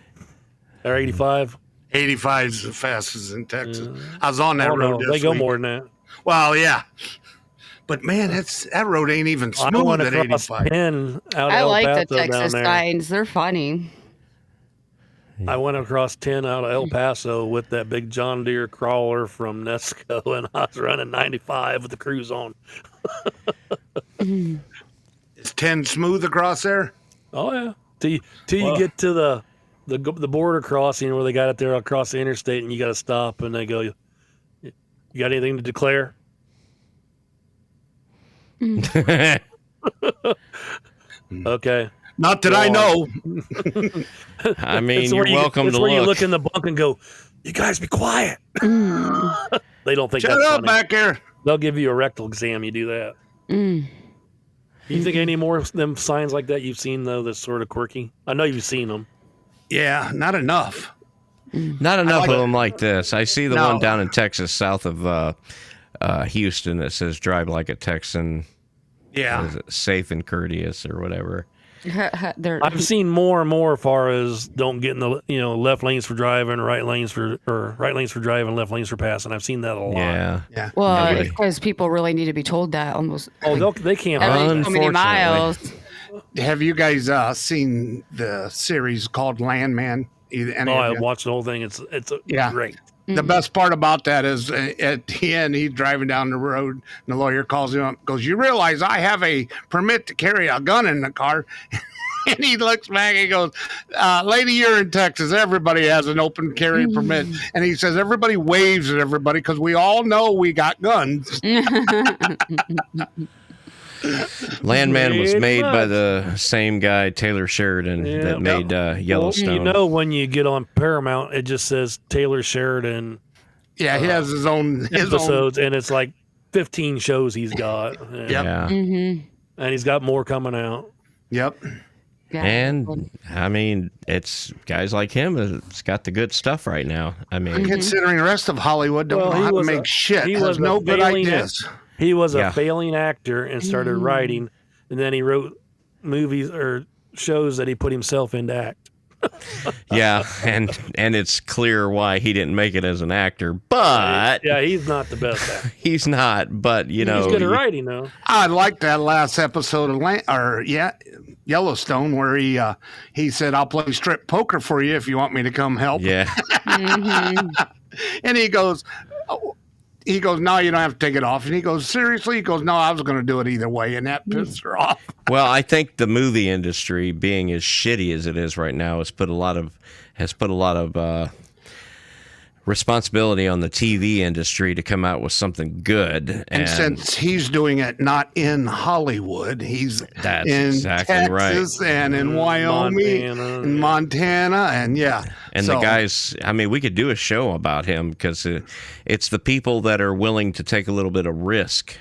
Or 85? 85 is the fastest in Texas. I was on that road. They go more than that. Well, yeah. But man, that road ain't even I smooth went at across 85. 10 out of I El like the Paso down Texas there. signs. They're funny. I went across 10 out of El Paso with that big John Deere crawler from Nesco, and I was running 95 with the cruise on. Is 10 smooth across there? Oh yeah, till you get to the border crossing where they got it there across the interstate, and you got to stop, and they go, "You got anything to declare?" Okay. Not that I know. I mean, It's you're where welcome it's to where you look. look in the bunk and go, "You guys be quiet." They don't think Shut that's up funny. back there. They'll give you a rectal exam. You do that. You think any more of them signs like that you've seen though that's sort of quirky? I know you've seen them. Yeah, not enough. Not enough like of it. them like this. I see the No. one down in Texas, south of Houston, that says "Drive like a Texan." Yeah. Is it safe and courteous or whatever? They're, I've seen more and more as far as don't get in the left lanes for driving, right lanes for driving, left lanes for passing. I've seen that a lot. Yeah. Yeah. well, Really. it's because people really need to be told that almost Oh, they can't. every hide. so many Unfortunately. miles. Have you guys seen the series called Landman? Any Oh, of I you? watched the whole thing. It's Yeah. great. The best part about that is at the end, he's driving down the road, and the lawyer calls him up, goes, "You realize I have a permit to carry a gun in the car?" And he looks back and goes, "Lady, you're in Texas. Everybody has an open carry permit." And he says, "Everybody waves at everybody because we all know we got guns." Landman was Pretty made by much. the same guy, Taylor Sheridan, Yeah. that made Yellowstone. You know, when you get on Paramount, it just says Taylor Sheridan Yeah, he has his own episodes, and it's like 15 shows he's got. Yep. Yeah. And he's got more coming out. Yep. Yeah. And I mean, it's guys like him that's got the good stuff right now. I mean, Considering the rest of Hollywood don't Well, know he how to was make a- shit, he has was a no good failing ideas. He was Yeah. a failing actor and started writing, and then he wrote movies or shows that he put himself in to act. yeah, and it's clear why he didn't make it as an actor, but Yeah, he's not the best actor. he's not. But you know, He's good at you- writing, though. I like that last episode of Yellowstone where he said, "I'll play strip poker for you if you want me to come help." yeah, And he goes, "No, you don't have to take it off." And he goes, "Seriously?" He goes, "No, I was going to do it either way," and that pissed her off. Well, I think the movie industry, being as shitty as it is right now, has put a lot of responsibility on the TV industry to come out with something good. And since he's doing it not in Hollywood, he's That's in exactly right. Texas and in Wyoming Montana, and Montana, and yeah. And So, the guys, I mean, we could do a show about him because it's the people that are willing to take a little bit of risk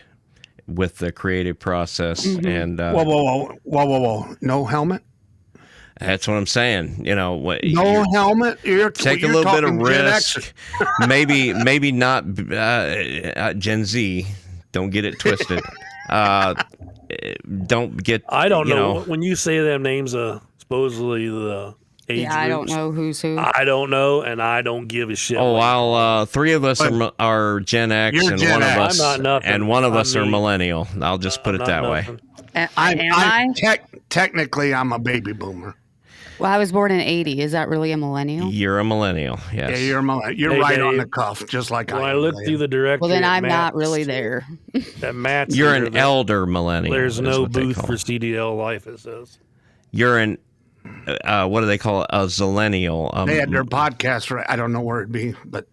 with the creative process. And whoa, no helmet, that's what I'm saying. You know, no helmet. take a you're little bit of talking Gen risk. X. maybe not Gen Z. Don't get it twisted. Don't get. I don't you know. When you say them names, supposedly the age Yeah, I don't groups, know who's who. I don't know, and I don't give a shit. Oh, while three of us are Gen X, You're and Gen one of X. us, I'm not nothing. and one of I'm us are me. millennial. I'll just put it Not that way. nothing. Am I? Technically, I'm a baby boomer. Well, I was born in 80. Is that really a millennial? You're a millennial. Yes. Yeah, you're Hey, right on Dave, the cuff, just like When I am, look Leah. through the directory, Well, then at I'm not Matt's- really there. At Matt's You're here, an elder millennial. There's is no what they booth call for it. CDL Life. It says. You're an what do they call it? A zillennial. They had their podcast, right? I don't know where it'd be, but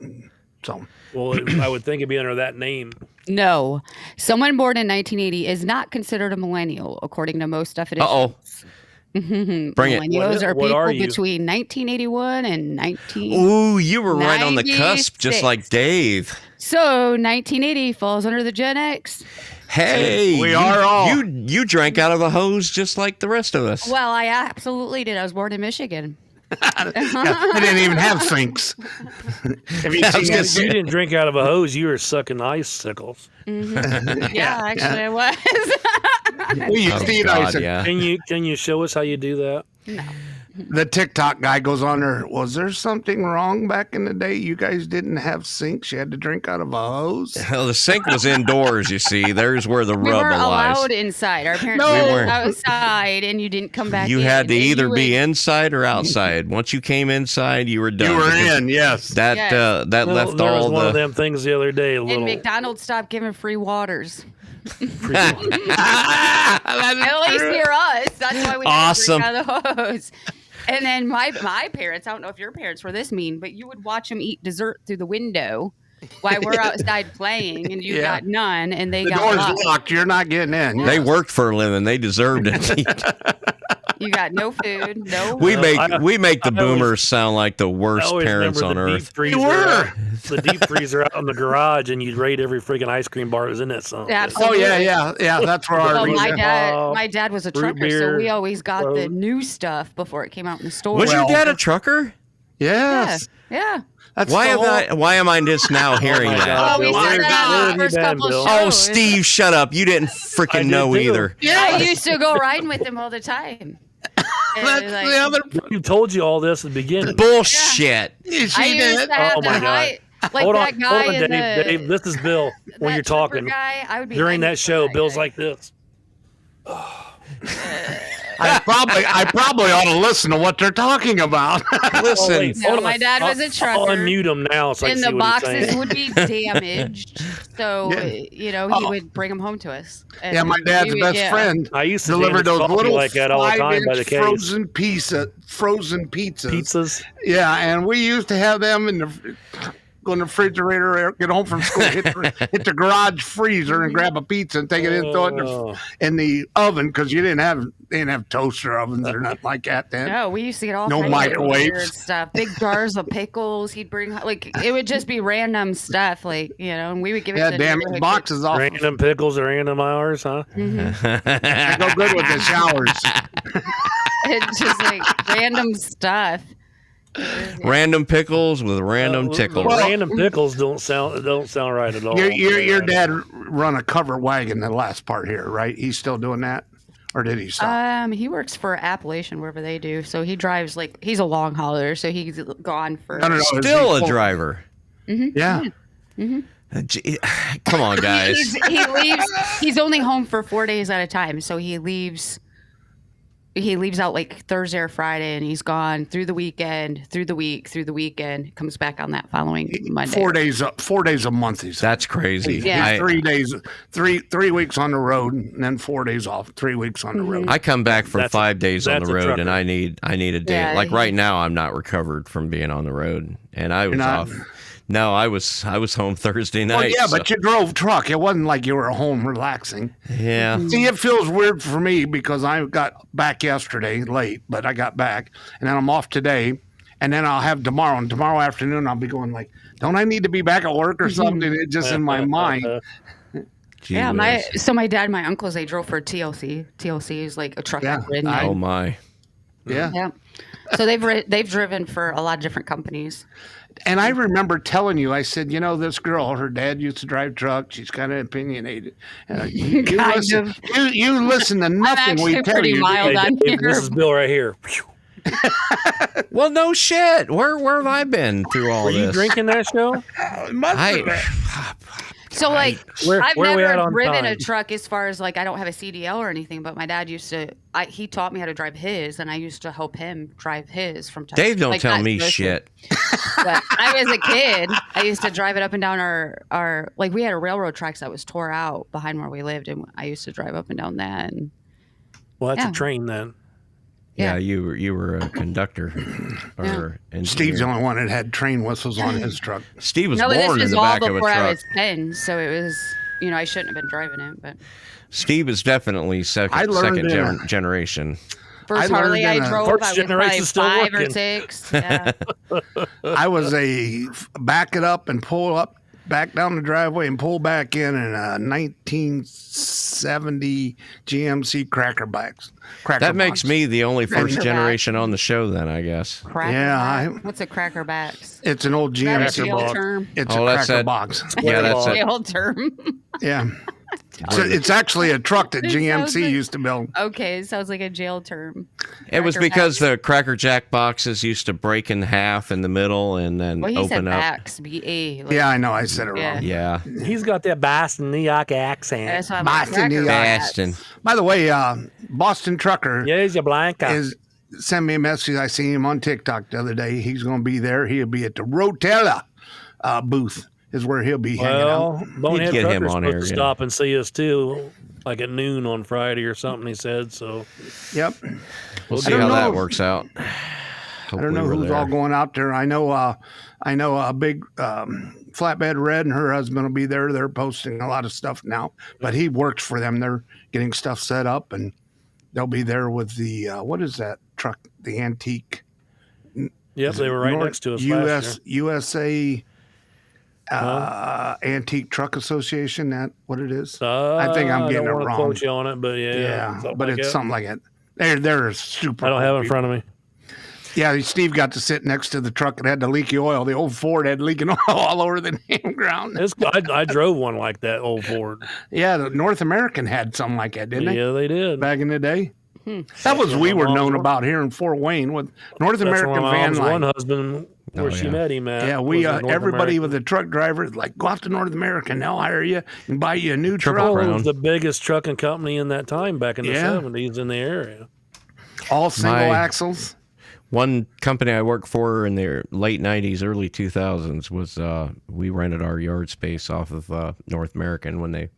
so Well, I would think it'd be under that name. No. Someone born in 1980 is not considered a millennial, according to most definitions. Uh-oh. Bring it. Millennials are What are people you? between 1981 and 19. Ooh, you were right on the cusp, 96. just like Dave. So 1980 falls under the Gen X. Hey, We are all- You drank out of a hose just like the rest of us. Well, I absolutely did. I was born in Michigan. they didn't even have sinks. Have you I was seen gonna that? say- You didn't drink out of a hose. You were sucking icicles. Yeah, actually, I was. We used Oh, to eat God, ice. yeah. Can you show us how you do that? the TikTok guy goes on there. Was there something wrong back in the day? You guys didn't have sinks. You had to drink out of a hose. Well, the sink was indoors, you see. There's where the We rub weren't lies. allowed inside. Our parents No. were We weren't. outside, and you didn't come back You in. had to And either you be would- inside or outside. Once you came inside, you were done. You were because in, yes. That Yes. that There left was all one of the. them things the other day. A And little. McDonald's stopped giving free waters. That's At least near us. That's why we Awesome. had to drink out of the hose. And then my parents, I don't know if your parents were this mean, but you would watch them eat dessert through the window while we're outside playing, and you Yeah. got none, and they the got door's locked. locked. You're not getting in. They worked for a living. They deserved it. You got no food, no. we make I- we make the I always- boomers sound like the I worst always parents on remember the earth. deep freezer. You were. The deep freezer out in the garage, and you'd raid every freaking ice cream bar that was in that song. Oh Absolutely. yeah. That's where Well, our my dad was a root trucker, beer, so we always got the Coke. new stuff before it came out in the store. Was your Well- dad a trucker? Yes. Yeah. That's Why the am whole- why am I just now hearing my that? God. Oh, we Bill, said where that have on you the first been, couple Bill? Oh, shows. Steve, shut up! You didn't I freaking did know too. either. I used to go riding with him all the time. And, That's like, the other. You told you all this at the beginning. Bullshit. She I used did. to have Oh, to my God. hide. Like hold that on, guy hold on, in Dave. the Dave, this is Bill. When that you're trooper talking guy, I would be during hiding that from show, that Bill's guy. like this. I probably ought to listen to what they're talking about. Listen, Oh, wait, No, hold my on. dad was a I'll trucker. unmute him now so I And can see the what he's boxes saying. would be damaged, so he would bring them home to us. And Yeah, my dad's we would best get- friend I used to delivered damage those coffee little like that all the time by the 5-inch case. frozen pizzas. Pizzas. Yeah, and we used to have them in the go in the refrigerator, get home from school, hit the garage freezer and grab a pizza and take it in, throw it in the oven because they didn't have toaster ovens or nothing like that then. No, we used to get all No kinds of microwaves. weird stuff. Big jars of pickles. He'd bring it would just be random stuff, and we would give it. Yeah, to damn neighborhood boxes off. Random pickles or random hours, huh? kids. They go good with the showers. It's just like random stuff. random pickles with random tickles. Random pickles don't sound right at all. Your dad run a cover wagon the last part here, right? He's still doing that, or did he stop? He works for Appalachian, wherever they do. So he drives he's a long hauler, so he's gone for. No, is Still he a driver. Yeah. Gee, come on, guys. He leaves. He's only home for 4 days at a time, so he leaves. He leaves out like Thursday or Friday, and he's gone through the weekend, through the week, through the weekend. Comes back on that following Monday. 4 days a month. He's That's crazy. Yeah. He's 3 days, three weeks on the road, and then 4 days off. 3 weeks on the road. I come back from That's- 5 days on that's the a road, and trucker. I need a day. Yeah, Like right now, I'm not recovered from being on the road, and I was not- off. No, I was home Thursday night. Well, yeah, so- but you drove truck. It wasn't like you were home relaxing. yeah. See, it feels weird for me because I got back yesterday late, but I got back, and then I'm off today, and then I'll have tomorrow, and tomorrow afternoon I'll be going like, don't I need to be back at work or something? It's just in my mind. Gee Yeah, whiz. my dad, and my uncles, they drove for TLC. TLC is like a truck. Yeah, I've ridden. Oh my. Yeah. Yeah. So they've driven for a lot of different companies. And I remember telling you, I said, this girl, her dad used to drive truck. She's kind of opinionated. You Kind listen, of. You listen to nothing we actually tell pretty you. mild. Hey, on Dave, here. this is Bill right here. Well, no shit. Where have I been through all Were this? you drinking that show? So I've where we at never on driven a time? truck as far as I don't have a CDL or anything, but my dad used to. He taught me how to drive his, and I used to help him drive his from time. Dave, don't like, tell not me mostly. shit. But I was a kid. I used to drive it up and down our we had a railroad tracks that was tore out behind where we lived, and I used to drive up and down that. And Well, that's Yeah. a train then. Yeah, Yeah. you were a conductor or engineer. Steve's the only one that had train whistles on his truck. Steve was no, this born in was the all back of a before I truck. was 10, so it was I shouldn't have been driving it, but Steve is definitely I second learned in a- generation. first I learned Harley in I a- drove, First I was probably generation's still 5 or working. 6. Yeah. I was back it up and pull up back down the driveway and pull back in a 1970 GMC Cracker box. That makes box. me the only first Crackerback. generation on the show then, I guess. Crackerback. What's a crackerbacks? It's an old Is that a GMC jail box. term? It's Oh, a that's cracker it. box. Yeah, that's it. Jail term. Yeah. So it's actually a truck that It sounds GMC like- used to build. Okay, it sounds like a jail term. It was Cracker because Jacks. the Cracker Jack boxes used to break in half in the middle and then Well, he said open up. backs, B-A. like- Yeah, I know. I said it Yeah. wrong. Yeah, He's got that Boston New York accent. That's why I'm Boston, Cracker New York. Jacks. Baston. By the way, Boston Trucker Yes, you Blanca. is send me a message. I seen him on TikTok the other day. He's going to be there. He'll be at the Rotella booth. Is where he'll be hanging out. Well, Bonehead get him Trucker's on supposed here, to yeah. stop and see us too, like at noon on Friday or something. He said so. Yep. We'll see don't how that know. works out. I don't know who's all going out there. I know a big Flatbed Red and her husband will be there. They're posting a lot of stuff now, but he works for them. They're getting stuff set up, and they'll be there with the what is that truck? The antique. Yep, they were right next to us last year. USA Antique Truck Association. That what it is? I think I'm getting I it don't want to wrong. quote you on it, but Yeah, something but like it's that. something like it. They're super. I don't cool have it in people. front of me. Yeah, Steve got to sit next to the truck that had the leaky oil. The old Ford had leaking oil all over the damn ground. I drove one like that old Ford. Yeah, the North American had something like that, didn't they? Yeah, they did. Back in the day. That was we were known about here in Fort Wayne with North That's American where my van mom's line. one husband where she yeah. met him at. Yeah, we was in North everybody America. with a truck driver like go out to North American. They'll hire you and buy you a new Triple truck. Crown. It was the biggest trucking company in that time back in the Yeah. 70s in the area. All single My- axles. One company I worked for in the late 90s, early 2000s was we rented our yard space off of North American when they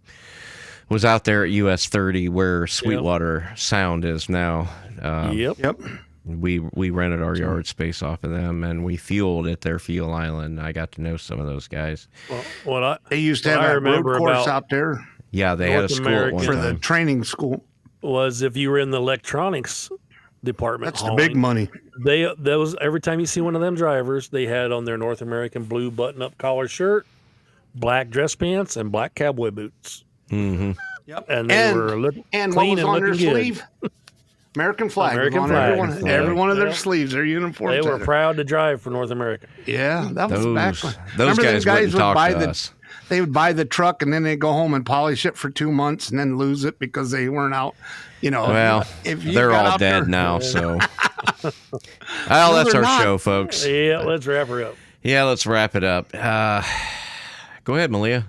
was out there at US 30 where Sweetwater Sound is now. Yep. Yep. We rented our yard space off of them and we fueled at their fuel island. I got to know some of those guys. Well, what They used to What have I that road remember course about- out there Yeah, they had a North school at one for time. the training school. was if you were in the electronics department, That's the big money. Those every time you see one of them drivers, they had on their North American blue button-up collar shirt, black dress pants, and black cowboy boots. Mm-hmm. Yep. And they were and what clean was and on their looking good. sleeve? American flag. American was on flag. every one of their Yeah. sleeves, their uniforms. They were had it. proud to drive for North America. Yeah, that was back when. Those Remember them guys wouldn't would talk buy to the us. they would buy the truck and then they'd go home and polish it for 2 months and then lose it because they weren't out. You know, Well, if you they're got all out dead there- now, so. Well, that's they're our not. show, folks. Yeah, let's wrap her up. Yeah, let's wrap it up. Go ahead, Malia.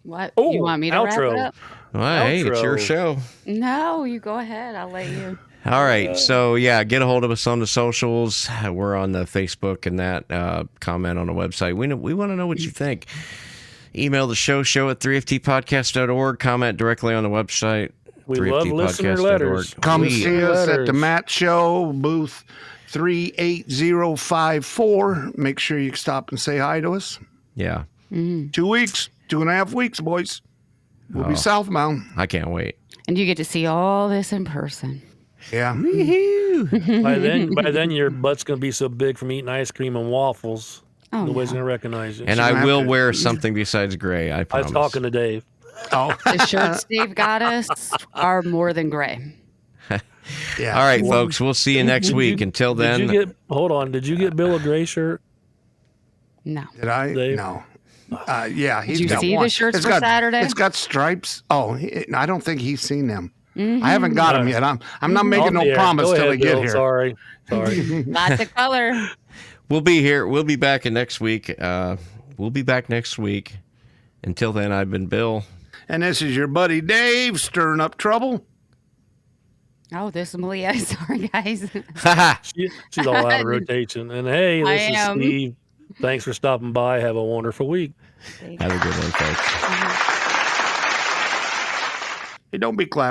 What? Oh, you want me to outro. wrap it up? Well, hey, it's your Outro. show. No, you go ahead. I'll let you. All right. So, yeah, get a hold of us on the socials. We're on the Facebook and that. Comment on the website. We want to know what you think. Email the show at 3ftpodcast.org. Comment directly on the website. We love listener 3ftpodcast.org. letters. Come We- see us at the letters. Matt Show, booth 38054. Make sure you stop and say hi to us. Yeah, 2 weeks, 2.5 weeks, boys. We'll be southbound. I can't wait. And you get to see all this in person. Yeah. By then, your butt's gonna be so big from eating ice cream and waffles. Oh, Nobody's no. gonna recognize you. And gonna I have will to- wear something besides gray. I I promise. was talking to Dave. Oh, The shirts Dave got us are more than gray. yeah. All right, folks. We'll see you next Did week. you- Until then, Did you get? Hold on. Did you get Bill a gray shirt? No. Did I? Dave? No. Yeah, he's you got see the one. shirts It's for got, Saturday? It's got stripes. Oh, I don't think he's seen them. I haven't got them yet. I'm not making no Yeah, promise go till ahead, they get Bill. here. Sorry. Lots of color. we'll be here. We'll be back in next week. We'll be back next week. Until then, I've been Bill. And this is your buddy Dave stirring up trouble. Oh, this is Malia. Sorry, guys. She's all out of rotation. And hey, I this is am. Steve. Thanks for stopping by. Have a wonderful week. Have a good one, folks. Hey, don't be clapping.